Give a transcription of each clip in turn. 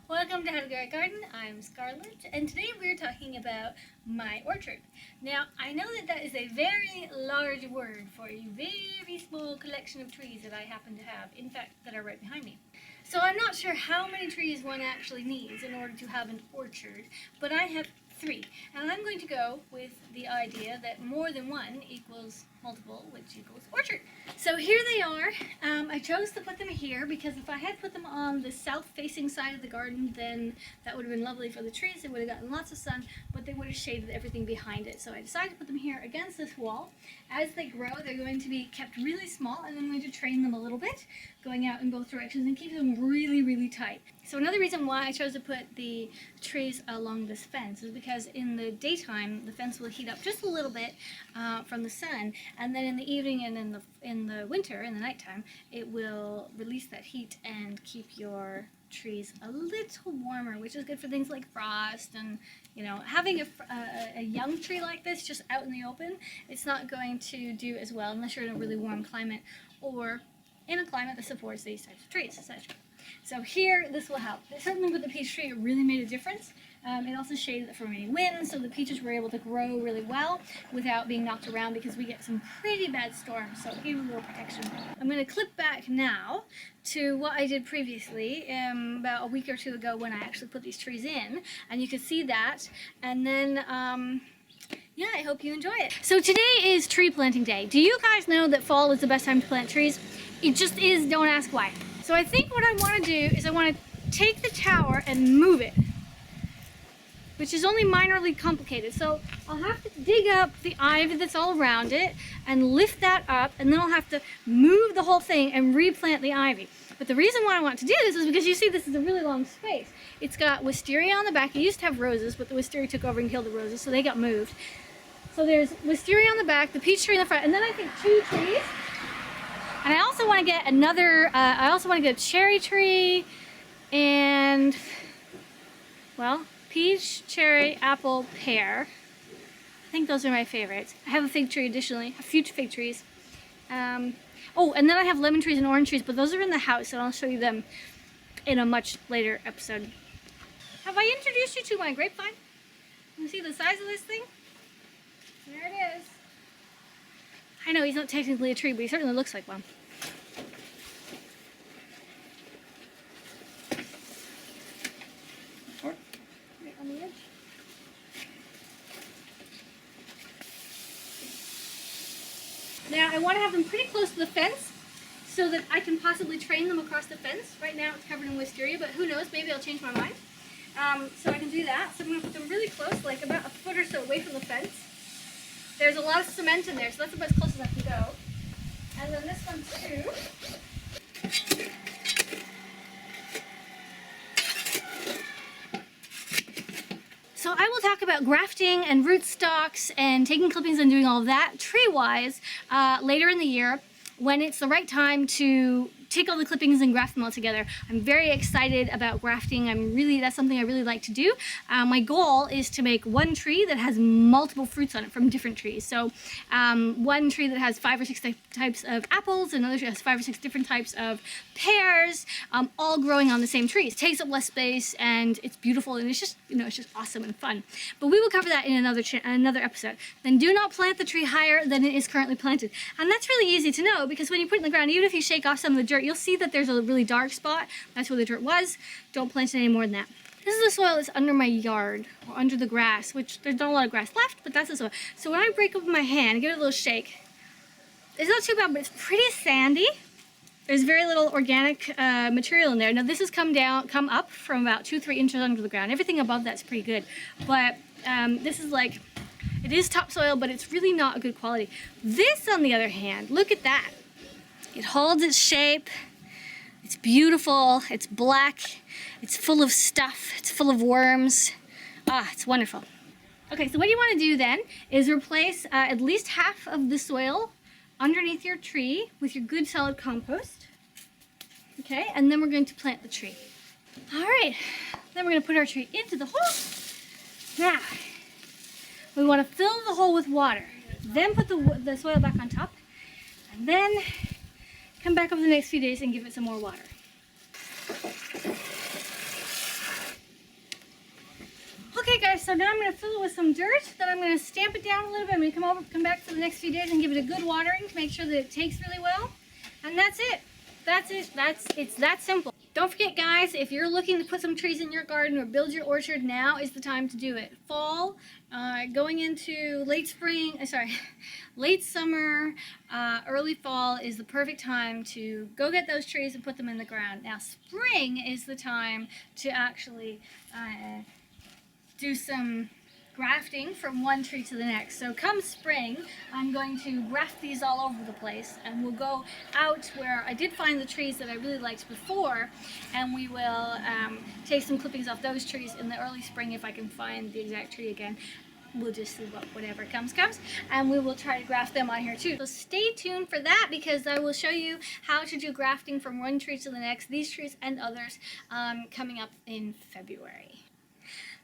Welcome to How to Grow a Garden. I'm Scarlett, and today we're talking about my orchard. Now, I know that is a very large word for a very small collection of trees that I happen to have, in fact, that are right behind me. So I'm not sure how many trees one actually needs in order to have an orchard, but I have 3. And I'm going to go with the idea that more than one equals multiple, which equals orchard. So here they are. I chose to put them here because if I had put them on the south-facing side of the garden, then that would have been lovely for the trees. They would have gotten lots of sun, but they would have shaded everything behind it. So I decided to put them here against this wall. As they grow, they're going to be kept really small, and I'm going to train them a little bit, going out in both directions and keep them really, really tight. So another reason why I chose to put the trees along this fence is because in the daytime, the fence will heat up just a little bit from the sun, and then in the evening and in the winter, in the nighttime, it will release that heat and keep your trees a little warmer, which is good for things like frost. And having a young tree like this just out in the open, it's not going to do as well unless you're in a really warm climate or in a climate that supports these types of trees, essentially. So here, this will help. Certainly with the peach tree, it really made a difference. It also shaded it from any wind, so the peaches were able to grow really well without being knocked around, because we get some pretty bad storms, so it gave a little protection. I'm going to clip back now to what I did previously, about a week or 2 ago, when I actually put these trees in, and you can see that, and then yeah, I hope you enjoy it. So today is tree planting day. Do you guys know that fall is the best time to plant trees? It just is, don't ask why. So I think what I want to do is I want to take the tower and move it, which is only minorly complicated. So I'll have to dig up the ivy that's all around it and lift that up, and then I'll have to move the whole thing and replant the ivy. But the reason why I want to do this is because you see this is a really long space. It's got wisteria on the back. It used to have roses, but the wisteria took over and killed the roses, so they got moved. So there's wisteria on the back, the peach tree in the front, and then I think 2 trees. And I also want to get another, I also want to get a cherry tree and, well, peach, cherry, apple, pear. I think those are my favorites. I have a fig tree additionally, a few fig trees. Oh, and then I have lemon trees and orange trees, but those are in the house, and I'll show you them in a much later episode. Have I introduced you to my grapevine? You see the size of this thing? There it is. I know he's not technically a tree, but he certainly looks like one. Right on the edge. Now I want to have them pretty close to the fence so that I can possibly train them across the fence. Right now it's covered in wisteria, but who knows, maybe I'll change my mind. So I can do that. So I'm going to put them really close, like about a foot or so away from the fence. There's a lot of cement in there, so that's about as close as I can go. And then this one too. So I will talk about grafting and rootstocks and taking clippings and doing all of that tree-wise later in the year, when it's the right time to take all the clippings and graft them all together. I'm very excited about grafting. That's something I really like to do. My goal is to make one tree that has multiple fruits on it from different trees. So one tree that has 5 or 6 types of apples, another tree has 5 or 6 different types of pears, all growing on the same trees. It takes up less space, and it's beautiful, and it's just, it's just awesome and fun. But we will cover that in another episode. Then do not plant the tree higher than it is currently planted. And that's really easy to know, because when you put it in the ground, even if you shake off some of the dirt, you'll see that there's a really dark spot. That's where the dirt was. Don't plant it any more than that. This is the soil that's under my yard, or under the grass, which there's not a lot of grass left, but that's the soil. So when I break up my hand, give it a little shake, it's not too bad, but it's pretty sandy. There's very little organic material in there. Now this has come up from about 2-3 inches under the ground. Everything above that's pretty good, but this is like, it is topsoil, but it's really not a good quality. This, on the other hand, look at that. It holds its shape, it's beautiful, it's black, it's full of stuff, it's full of worms. It's wonderful. Okay, so what you want to do then is replace at least half of the soil underneath your tree with your good solid compost. Okay, and then we're going to plant the tree. All right, then we're going to put our tree into the hole. Now, we want to fill the hole with water, then put the soil back on top, and then come back over the next few days and give it some more water. so now I'm going to fill it with some dirt. Then I'm going to stamp it down a little bit. I'm going to come back for the next few days and give it a good watering to make sure that it takes really well. And that's it. That's it. It's that simple. Don't forget, guys, if you're looking to put some trees in your garden or build your orchard, now is the time to do it. Fall, going into late spring, late summer, early fall is the perfect time to go get those trees and put them in the ground. Now, spring is the time to actually do some grafting from one tree to the next. So come spring, I'm going to graft these all over the place, and we'll go out where I did find the trees that I really liked before, and we will take some clippings off those trees in the early spring if I can find the exact tree again. We'll just see whatever comes, and we will try to graft them on here too. So stay tuned for that, because I will show you how to do grafting from one tree to the next, these trees and others, coming up in February.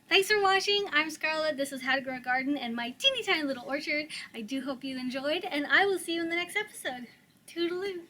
Thanks for watching. I'm Scarlett. This is How to Grow a Garden and my teeny tiny little orchard. I do hope you enjoyed, and I will see you in the next episode. Toodaloo.